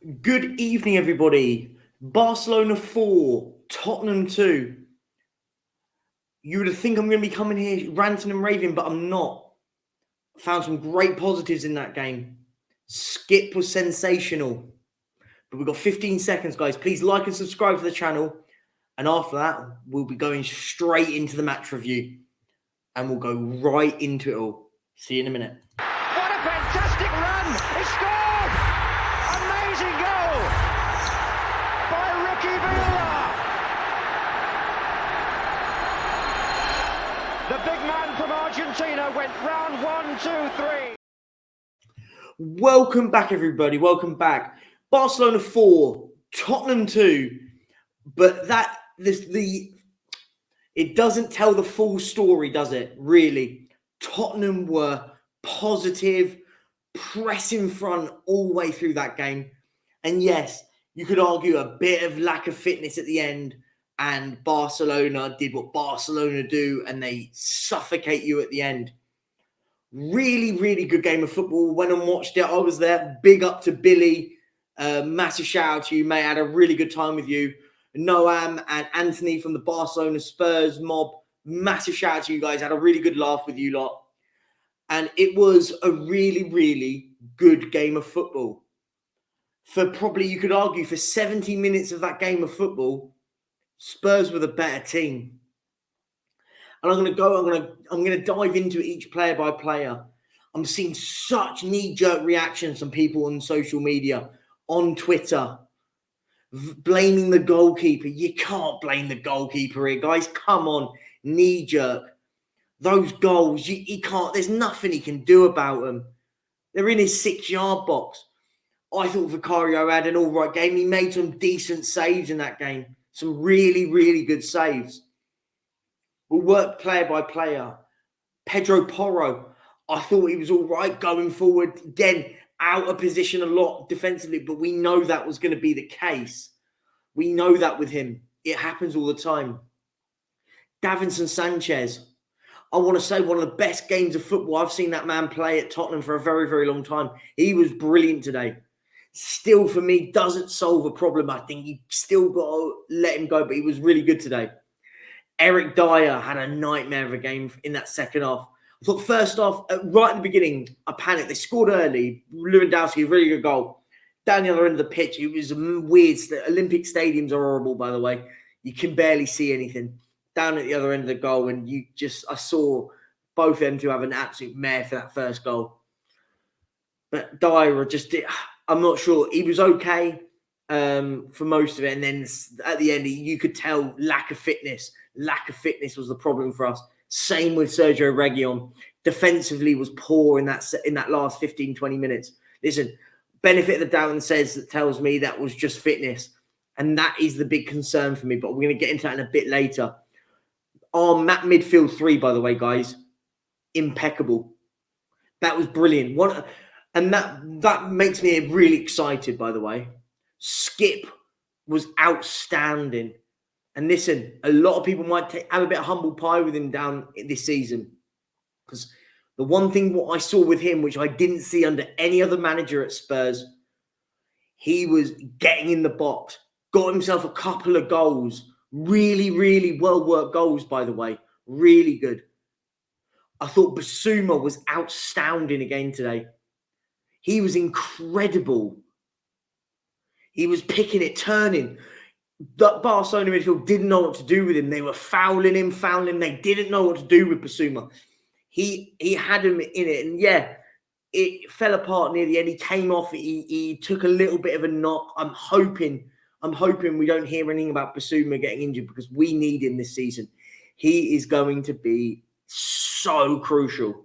Good evening, everybody. Barcelona 4, Tottenham 2. You would think I'm going to be coming here ranting and raving, but I'm not. Found some great positives in that game. Skipp was sensational. But we've got 15 seconds, guys. Please like and subscribe to the channel. And after that, we'll be going straight into the match review. And we'll go right into it all. See you in a minute. What a fantastic run! He scored! Amazing goal by Ricky Villa. The big man from Argentina went round 1, 2, 3. Welcome back, everybody. Welcome back. Barcelona 4, Tottenham 2. But it doesn't tell the full story, does it? Really. Tottenham were positive, pressing front all the way through that game. And yes, you could argue a bit of lack of fitness at the end, and Barcelona did what Barcelona do, and they suffocate you at the end. Really, really good game of football. Went and watched it. I was there. Big up to Billy. Massive shout out to you, mate. I had a really good time with you. Noam and Anthony from the Barcelona Spurs mob. Massive shout out to you guys. I had a really good laugh with you lot. And it was a really, really good game of football. For probably, you could argue, for 70 minutes of that game of football, Spurs were the better team. And I'm going to dive into each player by player. I'm seeing such knee-jerk reactions from people on social media, on Twitter, blaming the goalkeeper. You can't blame the goalkeeper here, guys. Come on, knee-jerk. Those goals, he can't. There's nothing he can do about them. They're in his 6-yard box. I thought Vicario had an all right game. He made some decent saves in that game. Some really, really good saves. We'll work player by player. Pedro Porro, I thought he was all right going forward. Again, out of position a lot defensively, but we know that was going to be the case. We know that with him. It happens all the time. Davinson Sanchez, I want to say one of the best games of football I've seen that man play at Tottenham for a very, very long time. He was brilliant today. Still, for me, doesn't solve a problem. I think you still got to let him go, but he was really good today. Eric Dyer had a nightmare of a game in that second half. I thought first off, right at the beginning, I panicked. They scored early. Lewandowski, really good goal. Down the other end of the pitch, it was weird. Olympic stadiums are horrible, by the way. You can barely see anything. Down at the other end of the goal, and I saw both them two have an absolute mare for that first goal. But Dyer I'm not sure. He was okay for most of it. And then at the end, you could tell lack of fitness. Lack of fitness was the problem for us. Same with Sergio Reguilon. Defensively was poor in that last 15, 20 minutes. Listen, benefit of the doubt tells me that was just fitness. And that is the big concern for me. But we're going to get into that in a bit later. Our midfield three, by the way, guys, impeccable. That was brilliant. And that makes me really excited, by the way. Skipp was outstanding. And listen, a lot of people might have a bit of humble pie with him down this season. Because the one thing what I saw with him, which I didn't see under any other manager at Spurs, he was getting in the box, got himself a couple of goals. Really, really well-worked goals, by the way. Really good. I thought Bissouma was outstanding again today. He was incredible. He was picking it, turning. The Barcelona midfield didn't know what to do with him. They were fouling him. They didn't know what to do with Bissouma. He had him in it. And yeah, it fell apart near the end. He came off. He took a little bit of a knock. I'm hoping we don't hear anything about Bissouma getting injured, because we need him this season. He is going to be so crucial.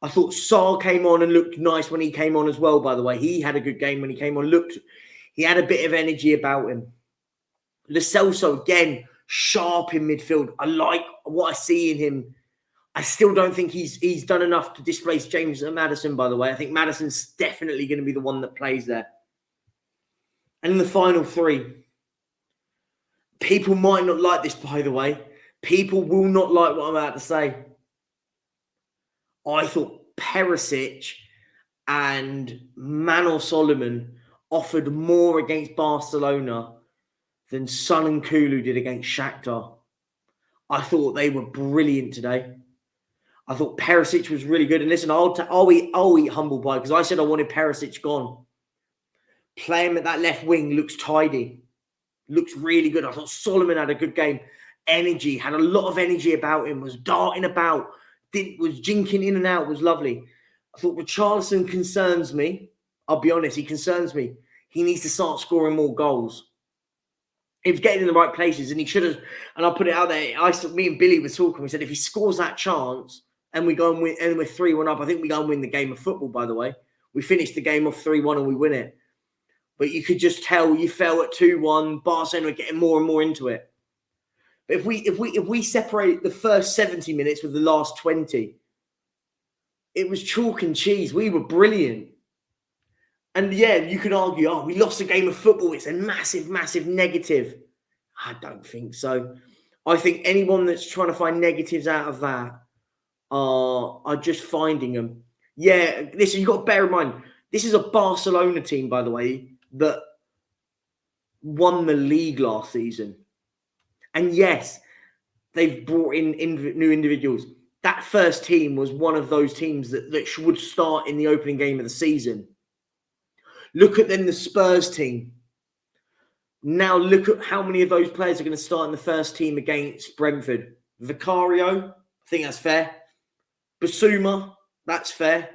I thought Saul came on and looked nice when he came on as well, by the way. He had a good game when he came on. He had a bit of energy about him. Lo Celso, again, sharp in midfield. I like what I see in him. I still don't think he's done enough to displace James Maddison, by the way. I think Maddison's definitely going to be the one that plays there. And in the final three, people might not like this, by the way. People will not like what I'm about to say. I thought Perisic and Manor Solomon offered more against Barcelona than Son and Kulu did against Shakhtar. I thought they were brilliant today. I thought Perisic was really good. And listen, I'll eat humble pie because I said I wanted Perisic gone. Playing at that left wing looks tidy. Looks really good. I thought Solomon had a good game. Energy, had a lot of energy about him, was darting about, was jinking in and out, was lovely. I thought Richarlison concerns me. I'll be honest, he concerns me. He needs to start scoring more goals. He was getting in the right places and he should have, and I'll put it out there, me and Billy were talking, we said if he scores that chance and we go and win, and we're 3-1 up, I think we go and win the game of football, by the way. We finished the game off 3-1 and we win it. But you could just tell you fell at 2-1. Barcelona were getting more and more into it. But if we separate the first 70 minutes with the last 20, it was chalk and cheese. We were brilliant. And yeah, you could argue, oh, we lost a game of football. It's a massive, massive negative. I don't think so. I think anyone that's trying to find negatives out of that are just finding them. Yeah, listen, you've got to bear in mind, this is a Barcelona team, by the way, that won the league last season. And yes, they've brought in new individuals. That first team was one of those teams that would start in the opening game of the season. Look at then the Spurs team. Now look at how many of those players are going to start in the first team against Brentford. Vicario, I think that's fair. Basuma, that's fair.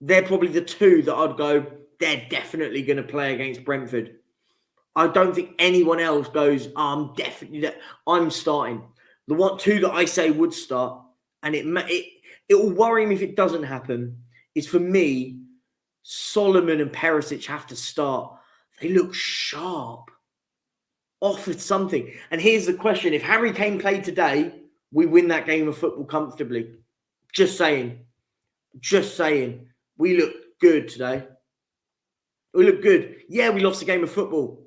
They're probably the two that I'd go, they're definitely going to play against Brentford. I don't think anyone else goes, I'm starting. The two that I say would start, and it will worry me if it doesn't happen, is for me, Solomon and Perisic have to start. They look sharp. Offered something. And here's the question. If Harry Kane played today, we win that game of football comfortably. Just saying. Just saying. We look good today. We look good. Yeah, we lost a game of football.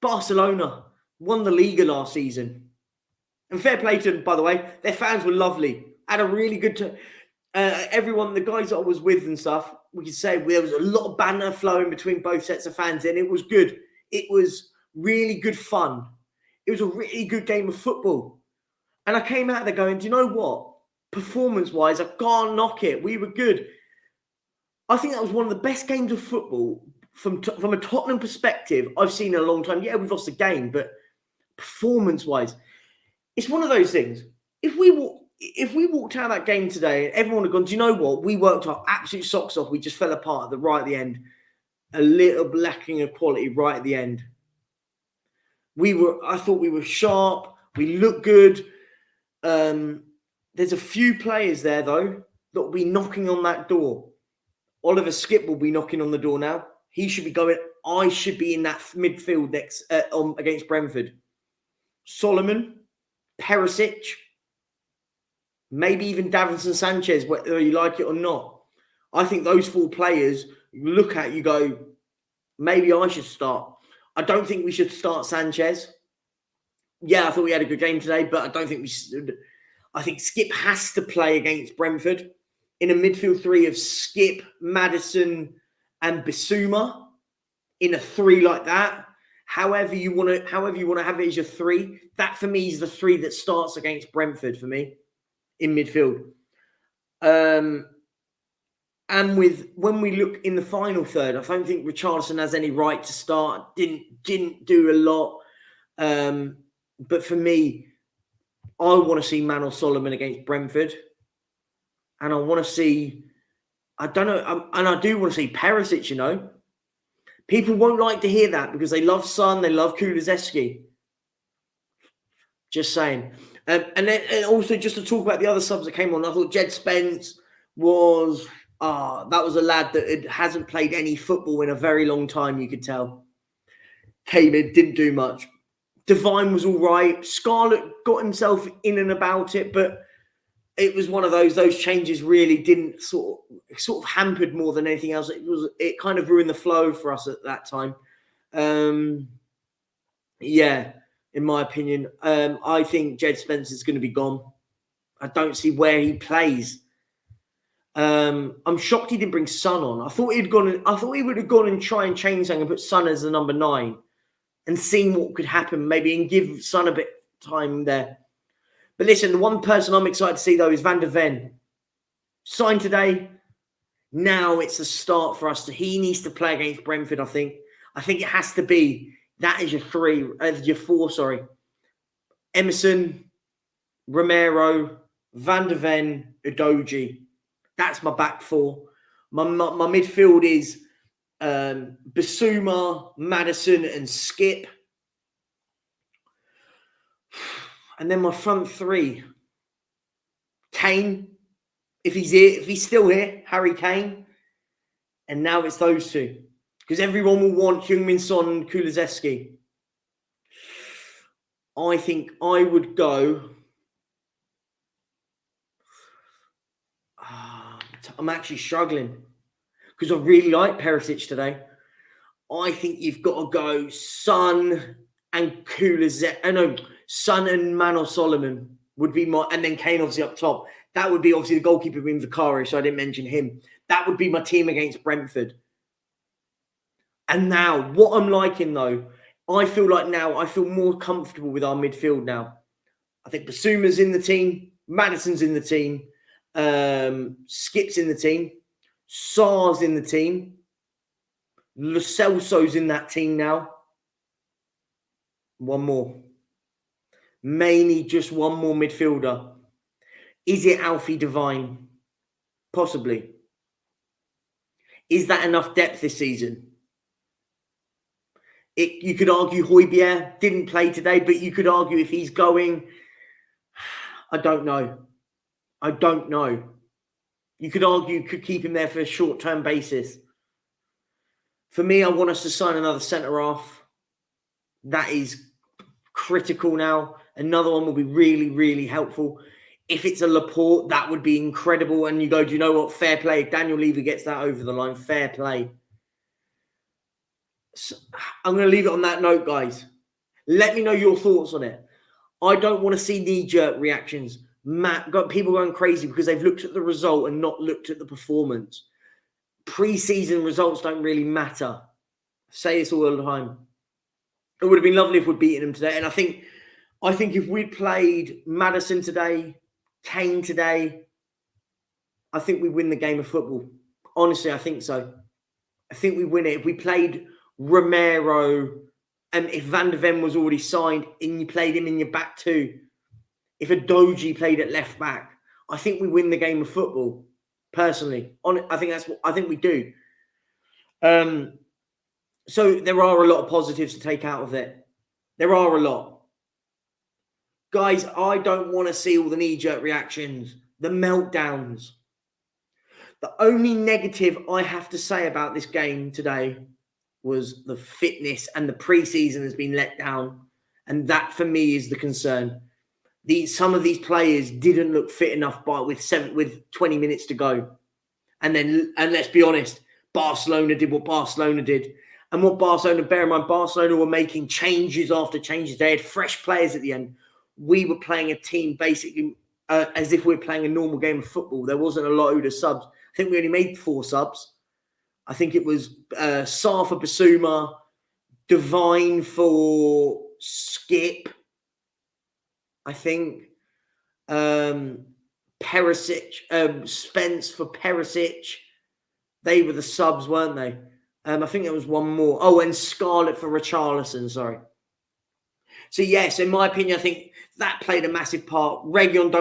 Barcelona won the Liga last season. And fair play to them, by the way. Their fans were lovely. Had a really good everyone, the guys that I was with and stuff, we could say there was a lot of banter flowing between both sets of fans, and it was good. It was really good fun. It was a really good game of football. And I came out there going, do you know what? Performance-wise, I can't knock it. We were good. I think that was one of the best games of football from a Tottenham perspective I've seen in a long time. Yeah, we've lost a game, but performance-wise, it's one of those things. If we walked out of that game today, everyone would have gone, do you know what? We worked our absolute socks off. We just fell apart right at the end. A little lacking of quality right at the end. I thought we were sharp. We looked good. There's a few players there, though, that will be knocking on that door. Oliver Skipp will be knocking on the door now. He should be going. I should be in that midfield next against Brentford. Solomon, Perisic, maybe even Davinson Sanchez, whether you like it or not. I think those four players, you look at, you go, maybe I should start. I don't think we should start Sanchez. Yeah, I thought we had a good game today, but I don't think we should. I think Skipp has to play against Brentford in a midfield three of Skipp, Maddison, and Bissouma in a three like that. However you want to have it as your three. That for me is the three that starts against Brentford for me in midfield. And when we look in the final third, I don't think Richarlison has any right to start. Didn't do a lot. But for me, I want to see Manuel Solomon against Brentford. And I want to see, I don't know, and I do want to see Perisic, you know. People won't like to hear that because they love Son, they love Kulusevski. Just saying. And then also just to talk about the other subs that came on, I thought Jed Spence was, that was a lad that hasn't played any football in a very long time, you could tell. Came in, didn't do much. Divine was all right. Scarlett got himself in and about it, but it was one of those changes really didn't sort of hampered more than anything else. It kind of ruined the flow for us at that time. Yeah, in my opinion, I think Jed Spence is going to be gone. I don't see where he plays. I'm shocked he didn't bring Son on. I thought he would have gone and try and change something and put Son as the number 9 and seen what could happen, maybe, and give Son a bit of time there. But listen, the one person I'm excited to see though is Van de Ven. Signed today. Now it's a start for us. He needs to play against Brentford, I think. I think it has to be. That is your 4, sorry. Emerson, Romero, Van de Ven, Udogie. That's my back 4. My midfield is Bissouma, Maddison, and Skipp. And then my front 3. Kane, if he's here, if he's still here, Harry Kane. And now it's those 2. Because everyone will want Heung-min Son and Kulusevski. I think I would go... I'm actually struggling. Because I really like Perisic today. I think you've got to go Son and Kulusevski. No, Son and Manor Solomon would be my... And then Kane obviously up top. That would be obviously the goalkeeper being Vicario, so I didn't mention him. That would be my team against Brentford. And now, what I'm liking though, I feel more comfortable with our midfield now. I think Basuma's in the team, Maddison's in the team, Skipp's in the team, Sarr's in the team, Lo Celso's in that team now. One more. Mainly just one more midfielder. Is it Alfie Devine? Possibly. Is that enough depth this season? You could argue Højbjerg didn't play today, but you could argue if he's going, I don't know. You could argue could keep him there for a short-term basis. For me, I want us to sign another centre-half. That is critical now. Another one will be really, really helpful. If it's a Laporte, that would be incredible. And you go, do you know what? Fair play. If Daniel Levy gets that over the line, fair play. So I'm going to leave it on that note, guys. Let me know your thoughts on it. I don't want to see knee-jerk reactions. Got people going crazy because they've looked at the result and not looked at the performance. Pre-season results don't really matter. I say this all the time. It would have been lovely if we'd beaten them today. And I think if we'd played Maddison today, Kane today, I think we win the game of football. Honestly, I think so. I think we win it. If we played Romero, and if Van de Ven was already signed and you played him in your back 2, if Udogie played at left back, I think we win the game of football. Personally, I think we do. So there are a lot of positives to take out of it. There are a lot. Guys, I don't want to see all the knee-jerk reactions, the meltdowns. The only negative I have to say about this game today was the fitness, and the pre-season has been let down. And that, for me, is the concern. Some of these players didn't look fit enough with 20 minutes to go. And let's be honest, Barcelona did what Barcelona did. And what Barcelona, bear in mind, Barcelona were making changes after changes. They had fresh players at the end. We were playing a team basically as if we were playing a normal game of football. There wasn't a load of subs. I think we only made 4 subs. I think it was Sarr for Bissouma, Devine for Skipp, I think. Perisic, Spence for Perisic. They were the subs, weren't they? I think there was one more. Oh, and Scarlett for Richarlison, sorry. So, yes, in my opinion, I think that played a massive part. Reguilon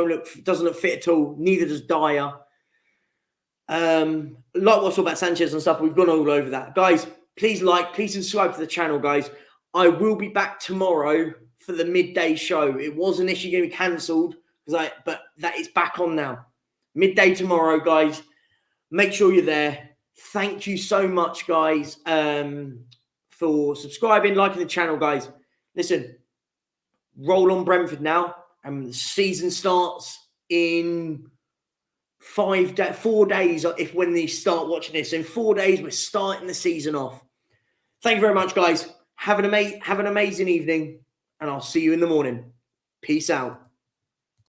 doesn't look fit at all. Neither does Dyer. Like what's all about Sanchez and stuff, we've gone all over that. Guys, please subscribe to the channel, guys. I will be back tomorrow for the midday show. It was initially going to be cancelled, but that is back on now. Midday tomorrow, guys. Make sure you're there. Thank you so much, guys, for subscribing, liking the channel, guys. Listen, roll on Brentford now. The season starts in 4 days, if when they start watching this. In 4 days, we're starting the season off. Thank you very much, guys. Have an amazing evening, and I'll see you in the morning. Peace out.